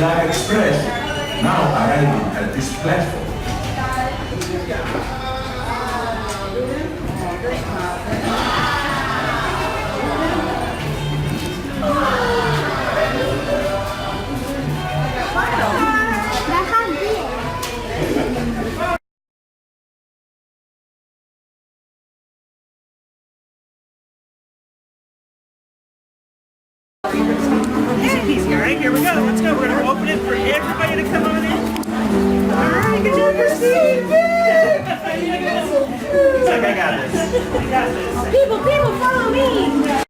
Live Express now arriving at this platform. Easy peasy, all right? Here we go. Let's go. We're gonna open it for everybody to come on in. All right, good job, Christine. He's like, I got this. I got this. People, follow me.